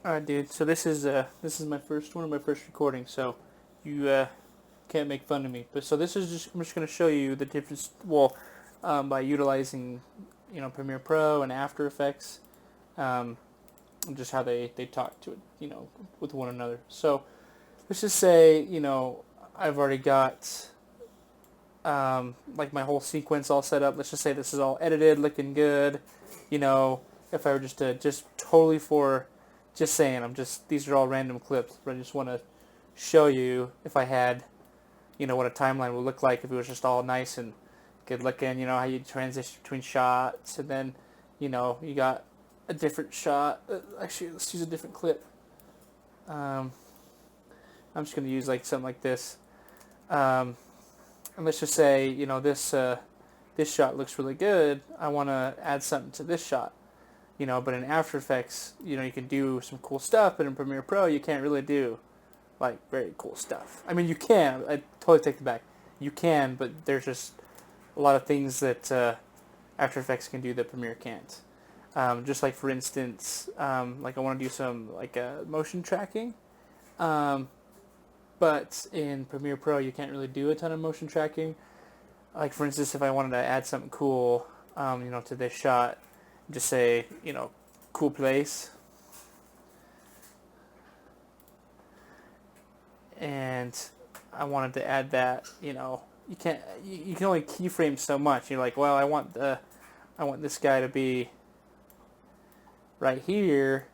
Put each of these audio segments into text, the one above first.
Alright, dude. So this is my first one of my first recordings. So you can't make fun of me. But so this is just I'm just gonna show you the difference. Well, by utilizing Premiere Pro and After Effects, um, and just how they talk to it, with one another. So let's just say I've already got like my whole sequence all set up. Let's just say this is all edited, looking good. If I were just totally for just saying, these are all random clips, but I just want to show you if I had, what a timeline would look like if it was just all nice and good looking. How you transition between shots, and then, you got a different shot. Actually, let's use a different clip. I'm just going to use like something like this. And let's just say, this shot looks really good. I want to add something to this shot. But in After Effects, you can do some cool stuff, but in Premiere Pro, you can't really do, like, very cool stuff. I mean, you can. I totally take it back. You can, but there's just a lot of things that After Effects can do that Premiere can't. Just like, for instance, like I want to do some, like, motion tracking. But in Premiere Pro, you can't really do a ton of motion tracking. Like, for instance, if I wanted to add something cool, to this shot, just say, cool place. And I wanted to add that, you can only keyframe so much. You're like, well, I want this guy to be right here.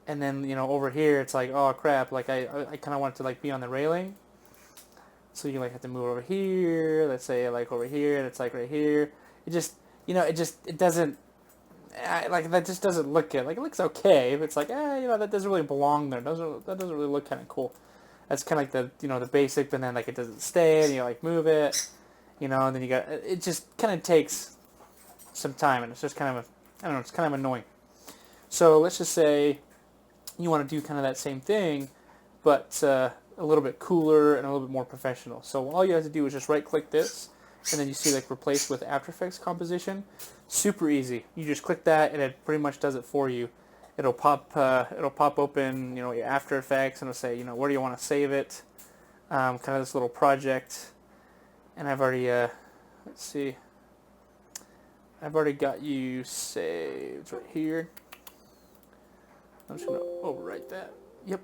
And then, over here, it's like, oh crap, like I kind of want it to like be on the railing. So you like have to move over here. Let's say like over here, and it's like right here. It just, it doesn't, like that just doesn't look good. Like it looks okay, but it's like, that doesn't really belong there. That doesn't really look kind of cool. That's kind of like the basic, but then like it doesn't stay, and you like move it, and then you got, it just kind of takes some time, and it's just kind of, I don't know, it's kind of annoying. So let's just say you want to do kind of that same thing, but a little bit cooler and a little bit more professional. So all you have to do is just right click this, and then you see like replace with After Effects composition. Super easy. You just click that and it pretty much does it for you. It'll pop open, your After Effects, and it'll say, where do you want to save it? Kind of this little project. And I've already, let's see, I've already got you saved right here. I'm just going to overwrite that. Yep.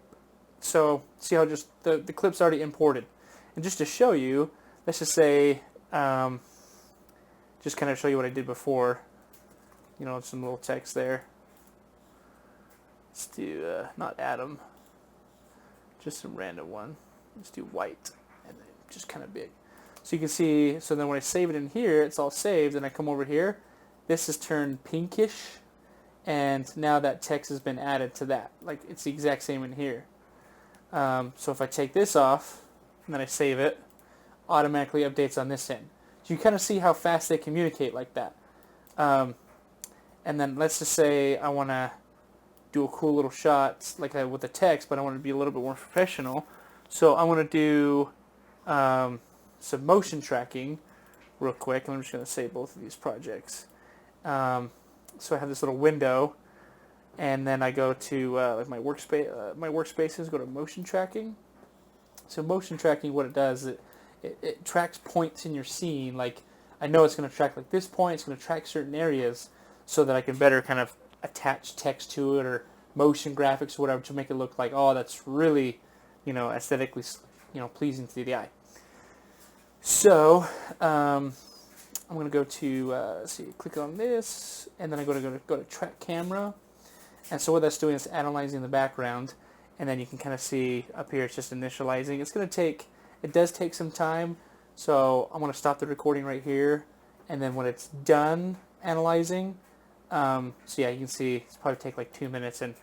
So see how just the clip's already imported. And just to show you, let's just say, just kind of show you what I did before. Some little text there. Let's do, not Adam, just some random one. Let's do white, and then just kind of big. So you can see, so then when I save it in here, it's all saved, and I come over here, this is turned pinkish, and now that text has been added to that. Like, it's the exact same in here. So if I take this off, and then I save it, automatically updates on this end. So you kind of see how fast they communicate like that. And then let's just say I want to do a cool little shot like that with the text, but I want to be a little bit more professional. So I want to do some motion tracking real quick, and I'm just going to save both of these projects. So I have this little window, and then I go to like my workspaces, go to motion tracking. So motion tracking, what it does, it tracks points in your scene. Like, I know it's going to track like this point, it's going to track certain areas so that I can better kind of attach text to it or motion graphics or whatever to make it look like, oh, that's really, aesthetically, pleasing to the eye. So, I'm going to go to, click on this, and then I go to track camera. And so what that's doing is analyzing the background, and then you can kind of see up here it's just initializing. It does take some time, so I'm going to stop the recording right here, and then when it's done analyzing, so yeah, you can see it's probably take like 2 minutes, and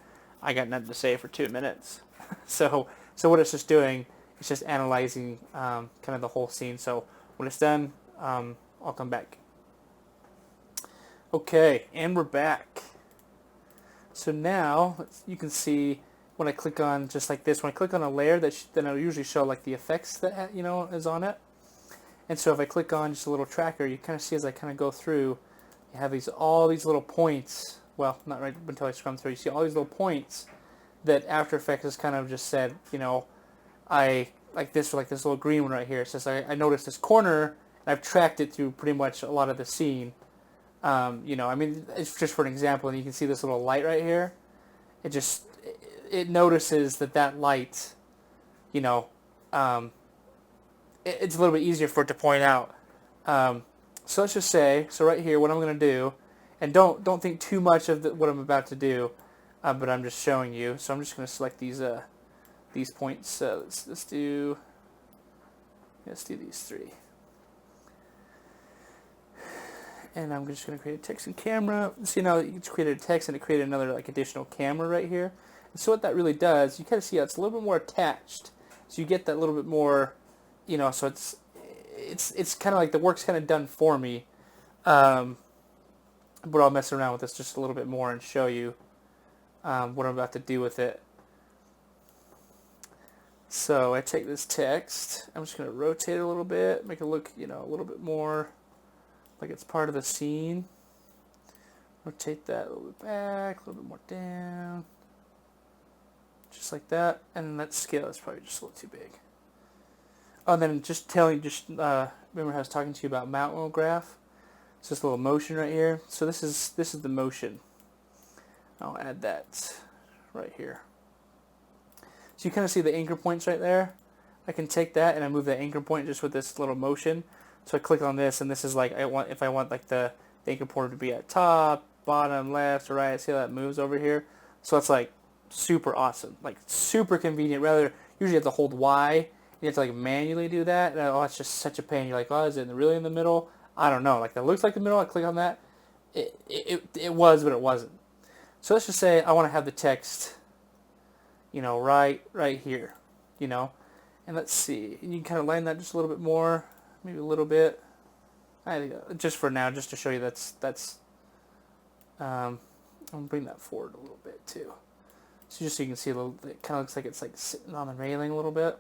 I got nothing to say for 2 minutes. so what it's just doing, it's just analyzing kind of the whole scene. So when it's done, I'll come back. Okay, and we're back. So now you can see when I click on just like this, when I click on a layer, then it'll usually show like the effects that is on it. And so if I click on just a little tracker, you kind of see as I kind of go through, you have all these little points well, not right until I scrum through. You see all these little points that After Effects has kind of just said, I like this little green one right here. It says I noticed this corner, and I've tracked it through pretty much a lot of the scene. I mean, it's just for an example, and you can see this little light right here. It notices that light, it's a little bit easier for it to point out. So let's just say, right here, what I'm going to do, and don't think too much of what I'm about to do, but I'm just showing you. So I'm just going to select these points. Let's do these three. And I'm just going to create a text and camera. See now you just created a text and it created another additional camera right here. And so what that really does, you kind of see how it's a little bit more attached. So you get that little bit more, so it's kind of like the work's kind of done for me. But I'll mess around with this just a little bit more and show you what I'm about to do with it. So I take this text, I'm just going to rotate it a little bit, make it look, a little bit more like it's part of the scene. Rotate that a little bit back, a little bit more down. Just like that. And that scale is probably just a little too big. Oh, and then remember how I was talking to you about mount wheel graph? It's this little motion right here. So this is the motion. I'll add that right here. So you kind of see the anchor points right there. I can take that and I move that anchor point just with this little motion. So I click on this, and this is like if I want like the anchor point to be at top, bottom, left, or right. See how that moves over here? So that's like super awesome, like super convenient. Rather, usually you have to hold Y. You have to manually do that. And, it's just such a pain. You're like, oh, is it really in the middle? I don't know. Like that looks like the middle. I click on that. It was, but it wasn't. So let's just say I want to have the text, right here, and let's see. You can kind of line that just a little bit more. Maybe a little bit. I think just for now, just to show you that's. I'm gonna bring that forward a little bit too, so just so you can see a little. It kind of looks like it's sitting on the railing a little bit,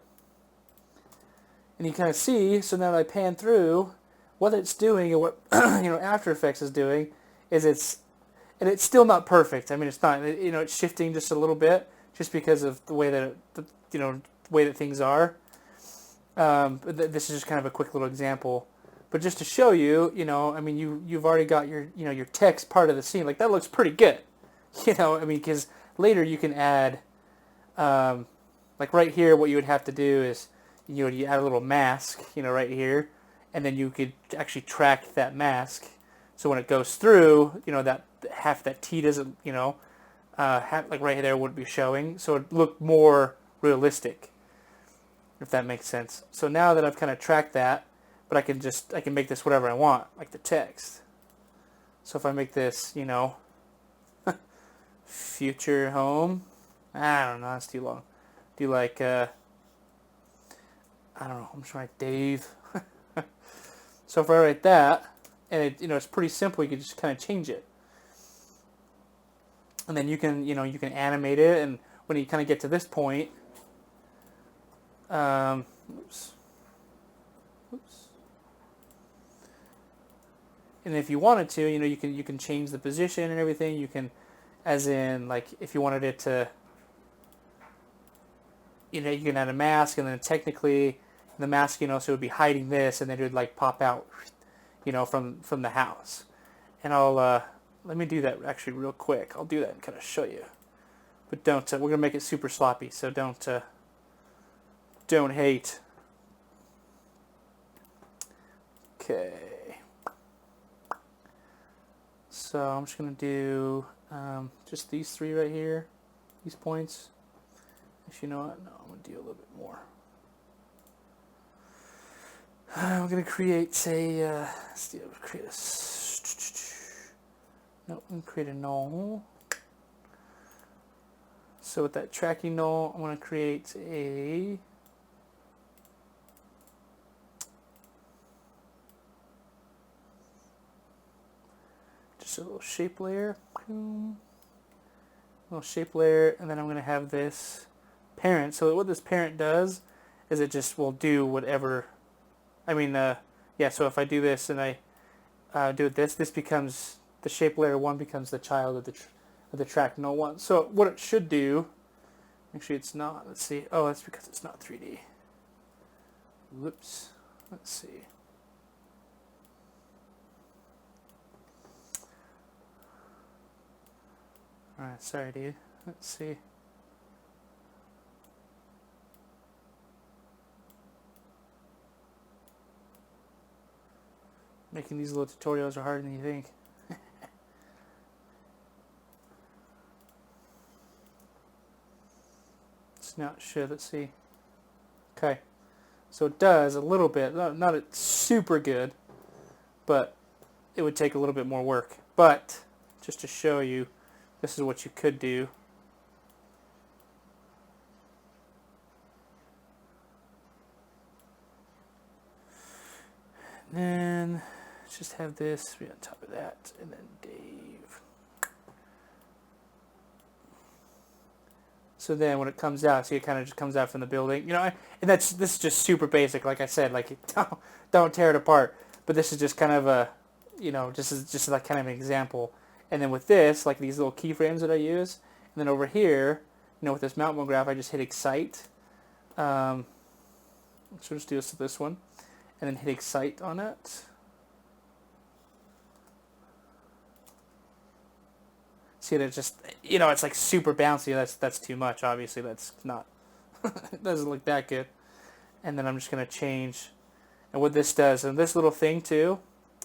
and you kind of see. So now that I pan through, what it's doing and what After Effects is doing is it's still not perfect. I mean, it's not. It's shifting just a little bit, just because of the way that way that things are. But this is just kind of a quick little example, but just to show you, I mean, you've already got your your text part of the scene. Like that looks pretty good, I mean, because later you can add, like right here, what you would have to do is, you add a little mask, right here, and then you could actually track that mask. So when it goes through, that half that T doesn't, like right there would be showing, so it looked more realistic, if that makes sense. So now that I've kind of tracked that, but I can make this whatever I want, like the text. So if I make this, future home, I don't know, that's too long. Do like, I don't know, I'm just writing Dave. So if I write that, and it's pretty simple, you can just kind of change it. And then you can animate it, and when you kind of get to this point, oops. And if you wanted to, you can change the position and everything. You can, as in, like, if you wanted it to, you can add a mask, and then technically the mask, so it would be hiding this, and then it would like pop out, from the house. And I'll let me do that actually real quick. I'll do that and kind of show you. But don't. We're gonna make it super sloppy, so don't hate. Okay. So I'm just gonna do just these three right here, these points. Actually, you know what? No, I'm gonna do a little bit more. I'm gonna create a. Let's do, create a. No, I'm gonna create a null. So with that tracking null, I'm gonna create a. Just a little shape layer. Little shape layer, and then I'm gonna have this parent. So what this parent does is it just will do whatever. I mean, yeah. So if I do this and I do this becomes the shape layer 1 becomes the child of the track null 1. So what it should do, actually it's not, let's see, oh, that's because it's not 3D. Whoops, let's see. Alright, sorry dude, let's see. Making these little tutorials are harder than you think. It's not should, let's see. Okay. So it does a little bit, not super good, but it would take a little bit more work. But just to show you, this is what you could do. And then just have this be on top of that, and then Dave. So then when it comes out, see, it kind of just comes out from the building, you know, and this is just super basic, like I said, like don't tear it apart. But this is just kind of a, you know, just like kind of an example. And then with this, like these little keyframes that I use, and then over here, you know, with this mount mode graph, I just hit excite. So just do this one, and then hit excite on it. See that just, you know, it's like super bouncy. That's too much. Obviously, that's not. It doesn't look that good. And then I'm just gonna change, and what this does, and this little thing too,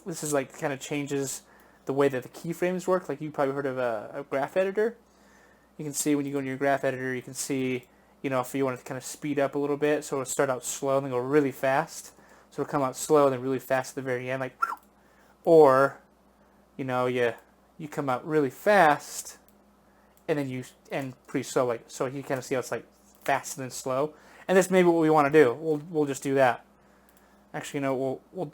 this is like kind of changes the way that the keyframes work. Like you probably heard of a graph editor. You can see when you go into your graph editor, you can see, you know, if you want to kind of speed up a little bit, so it'll start out slow and then go really fast. So it'll come out slow and then really fast at the very end, like, or, you know, you come out really fast, and then you end pretty slow, like, so you kind of see how it's like fast and then slow. And that's maybe what we want to do. We'll just do that. Actually, you know, we'll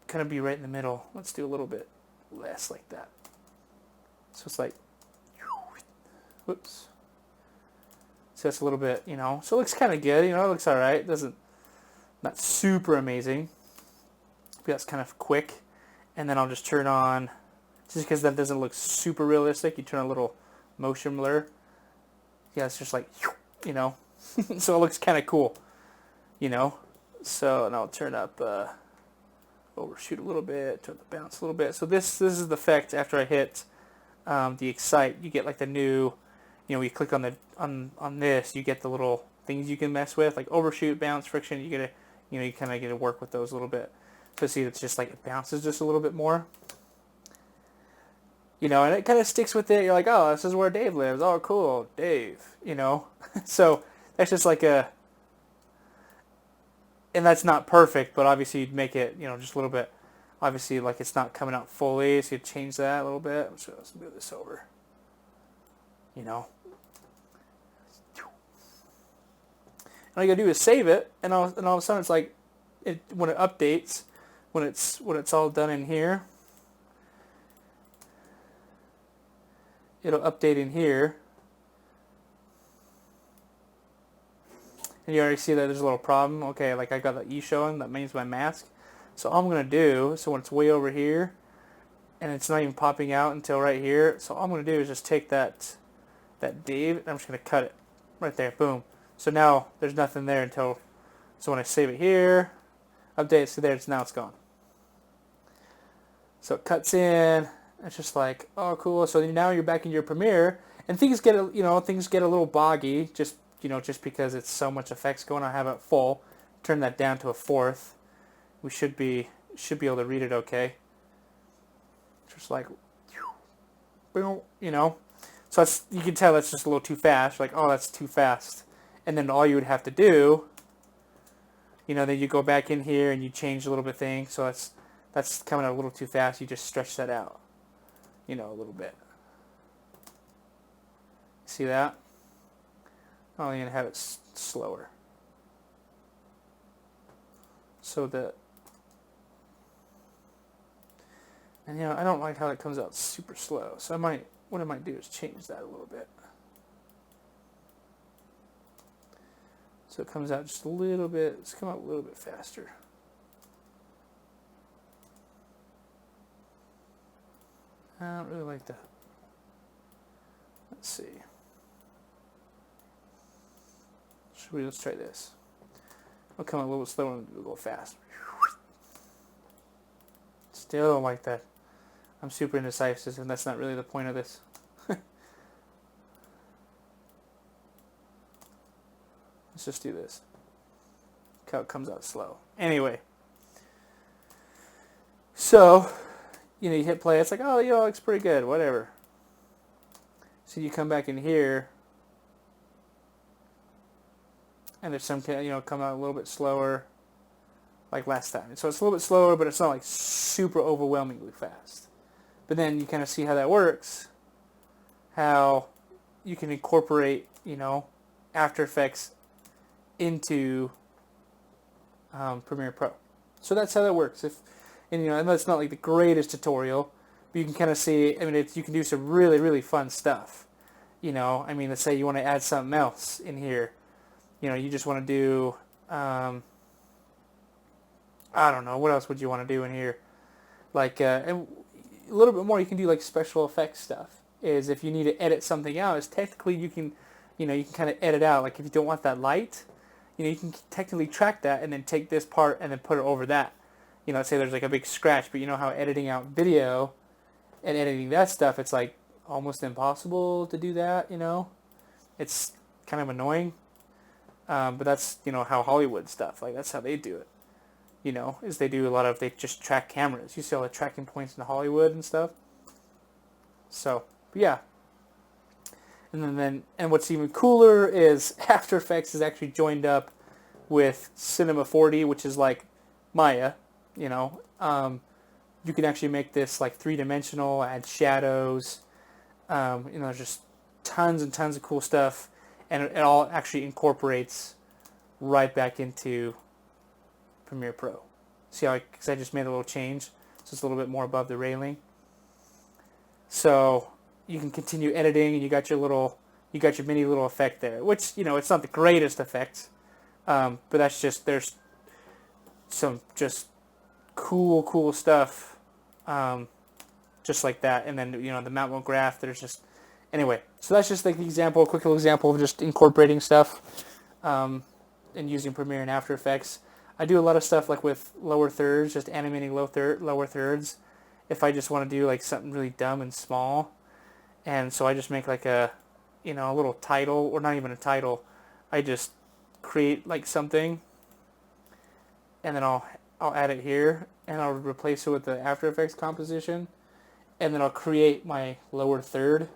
kind of be right in the middle. Let's do a little bit less like that. So it's like, whoops. So it's a little bit, you know, so it looks kind of good. You know, it looks all right. Not super amazing. But that's kind of quick. And then I'll just turn on, just because that doesn't look super realistic, you turn on a little motion blur. Yeah, it's just like, you know, so it looks kind of cool, you know. So, and I'll turn up, overshoot a little bit, turn the bounce a little bit. So this is the effect after I hit the excite. You get like the new, you know, you click on the on this, you get the little things you can mess with, like overshoot, bounce, friction. You get to, you know, you kind of get to work with those a little bit. So see, it's just like it bounces just a little bit more. You know, and it kind of sticks with it. You're like, oh, this is where Dave lives. Oh, cool, Dave. You know, so that's just like a, and that's not perfect, but obviously you'd make it, you know, just a little bit. Obviously, like it's not coming out fully, so you change that a little bit. So let's move this over. You know, and all you gotta do is save it, and all of a sudden it's like, when it updates, when it's all done in here. It'll update in here, and you already see that there's a little problem. Okay, like I got the E showing, that means my mask. So all I'm going to do, so when it's way over here, and it's not even popping out until right here, so all I'm going to do is just take that Dave, and I'm just going to cut it right there, boom. So now there's nothing there until, so when I save it here, update, so there, now it's gone. So it cuts in. It's just like, oh, cool. So now you're back in your Premiere, and things get a little boggy, just because it's so much effects going on. I have it full. Turn that down to a 4th. We should be able to read it okay. Just like, you know. So you can tell that's just a little too fast. Like, oh, that's too fast. And then all you would have to do, you know, then you go back in here and you change a little bit thing. So that's coming out a little too fast. You just stretch that out. You know, a little bit. See that? I'm only going to have it slower. So that, and you know, I don't like how it comes out super slow. So what I might do is change that a little bit. So it comes out just a little bit, it's come out a little bit faster. I don't really like that. Let's see. Let's try this. I'll come a little bit slower and we'll go fast. Still don't like that. I'm super indecisive, and that's not really the point of this. Let's just do this. Look how it comes out slow. Anyway. So, you hit play. It's like, oh, it looks pretty good. Whatever. So you come back in here. And there's some, come out a little bit slower. Like last time. So it's a little bit slower, but it's not like super overwhelmingly fast. But then you kind of see how that works. How you can incorporate, After Effects into Premiere Pro. So that's how that works. And that's not like the greatest tutorial, but you can kind of see. You can do some really, really fun stuff. Let's say you want to add something else in here. You just want to do. I don't know. What else would you want to do in here? Like, and a little bit more. You can do like special effects stuff. Is if you need to edit something out, is technically you can, you can kind of edit out. Like if you don't want that light. You can technically track that and then take this part and then put it over that. Let's say there's like a big scratch, but you know how editing out video and editing that stuff, it's like almost impossible to do that, It's kind of annoying. But that's, how Hollywood stuff, like that's how they do it. Is they just track cameras. You see all the tracking points in Hollywood and stuff. So, yeah. And what's even cooler is After Effects is actually joined up with Cinema 4D, which is like Maya. You can actually make this like three-dimensional, add shadows. There's just tons and tons of cool stuff, and it all actually incorporates right back into Premiere Pro. See how because I just made a little change, so it's a little bit more above the railing. So you can continue editing, and you got your mini little effect there, which it's not the greatest effect, but that's just there's some just cool stuff, just like that, and then the mount mode graph. There's just anyway. So that's just like the example, a quick little example of just incorporating stuff, and using Premiere and After Effects. I do a lot of stuff like with lower thirds, just animating lower thirds. If I just want to do like something really dumb and small. And so I just make like a little title, or not even a title. I just create like something, and then I'll add it here, and I'll replace it with the After Effects composition, and then I'll create my lower third.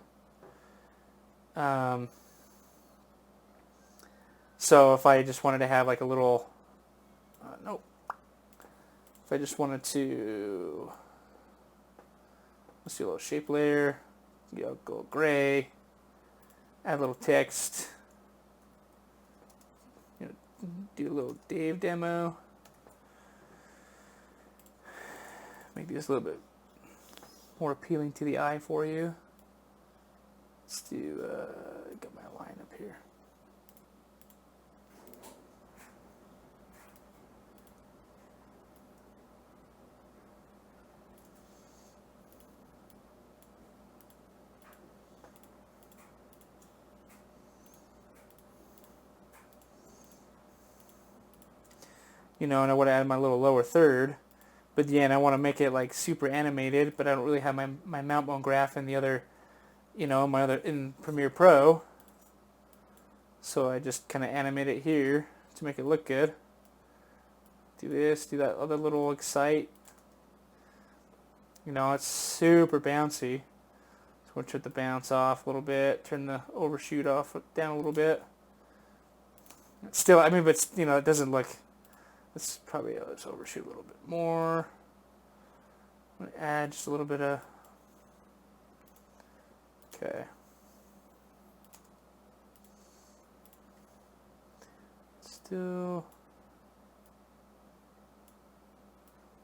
So if I just wanted to have like a little, if I just wanted to, let's do a little shape layer. Go gray, add a little text, do a little Dave demo, make this a little bit more appealing to the eye for you. Let's do, got my line up here. And I want to add my little lower third, but yeah, and I want to make it like super animated, but I don't really have my mount mode graph in the other, in Premiere Pro, so I just kind of animate it here to make it look good. Do this, do that other little excite. It's super bouncy. So we'll turn the bounce off a little bit, turn the overshoot off down a little bit. Still, but it doesn't look. Let's overshoot a little bit more. I'm going to add just a little bit of. Okay. Still.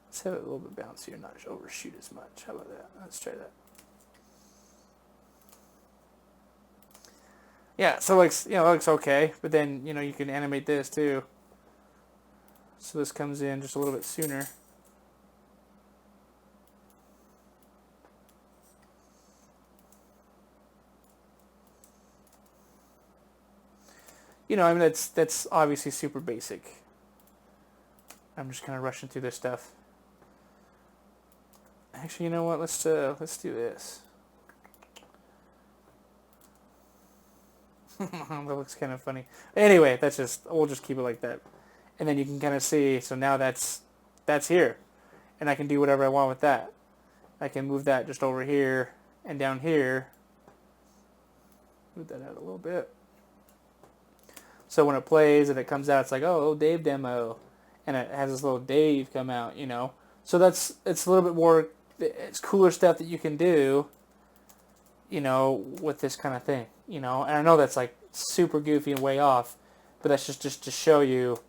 Let's have it a little bit bouncier, not overshoot as much. How about that? Let's try that. Yeah, so it looks okay, but then you can animate this too. So this comes in just a little bit sooner. You know, I mean, that's obviously super basic. I'm just kind of rushing through this stuff. Actually, you know what? Let's do this. That looks kind of funny. Anyway, we'll just keep it like that. And then you can kind of see, so now that's here. And I can do whatever I want with that. I can move that just over here and down here. Move that out a little bit. So when it plays and it comes out, it's like, oh, Dave demo. And it has this little Dave come out, you know. So it's a little bit more, it's cooler stuff that you can do, you know, with this kind of thing, you know. And I know that's like super goofy and way off, but that's just to show you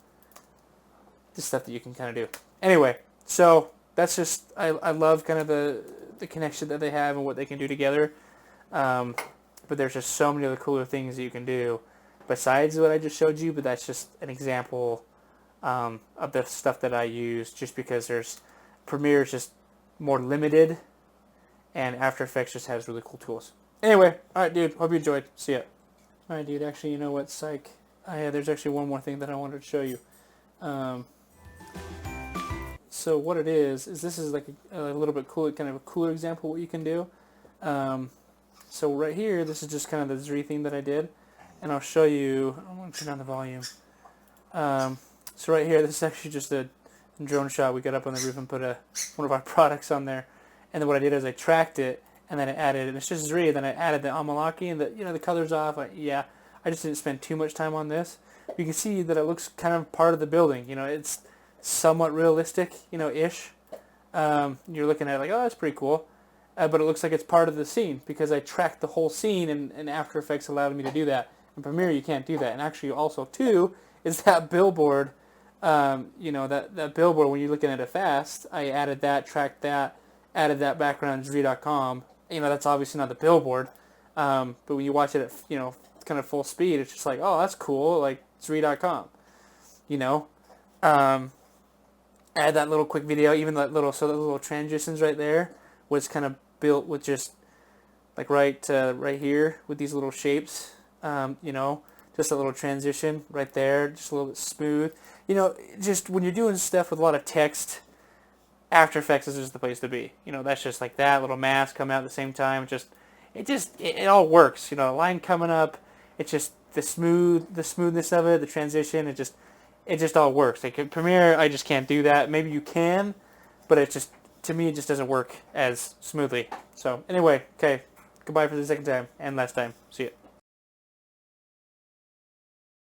the stuff that you can kind of do. Anyway, so that's just, I love kind of the connection that they have and what they can do together. But there's just so many other cooler things that you can do besides what I just showed you, but that's just an example of the stuff that I use, just because Premiere is just more limited, and After Effects just has really cool tools. Anyway, alright dude, hope you enjoyed. See ya. Alright dude, actually, you know what, psych. There's actually one more thing that I wanted to show you. So what it is this is like a little bit cool, kind of a cooler example of what you can do. So right here, this is just kind of the Zri theme that I did, and I'll show you. I want to turn down the volume. So right here, this is actually just a drone shot. We got up on the roof and put one of our products on there, and then what I did is I tracked it, and then I added, and it's just Zri, and then I added the Amalaki, and the colors off. I just didn't spend too much time on this. You can see that it looks kind of part of the building. You know, it's somewhat realistic, you know, ish. You're looking at it like, oh, that's pretty cool. But it looks like it's part of the scene because I tracked the whole scene, and After Effects allowed me to do that. In Premiere, you can't do that. And actually, also, too, is that billboard, that billboard, when you're looking at it fast, I added that, tracked that, added that background, Zri.com. You know, that's obviously not the billboard. But when you watch it at, kind of full speed, it's just like, oh, that's cool, like Zri.com. You know? Add that little quick video, even that little transitions right there was kind of built with just like right here with these little shapes, just a little transition right there, just a little bit smooth. You know, just when you're doing stuff with a lot of text, After Effects is just the place to be. You know, that's just like that little mask coming out at the same time. It all works. You know, a line coming up, it's just the smoothness of it, the transition, it just all works. Like in Premiere, I just can't do that. Maybe you can, but to me, it just doesn't work as smoothly. So anyway, okay, goodbye for the second time and last time. See ya.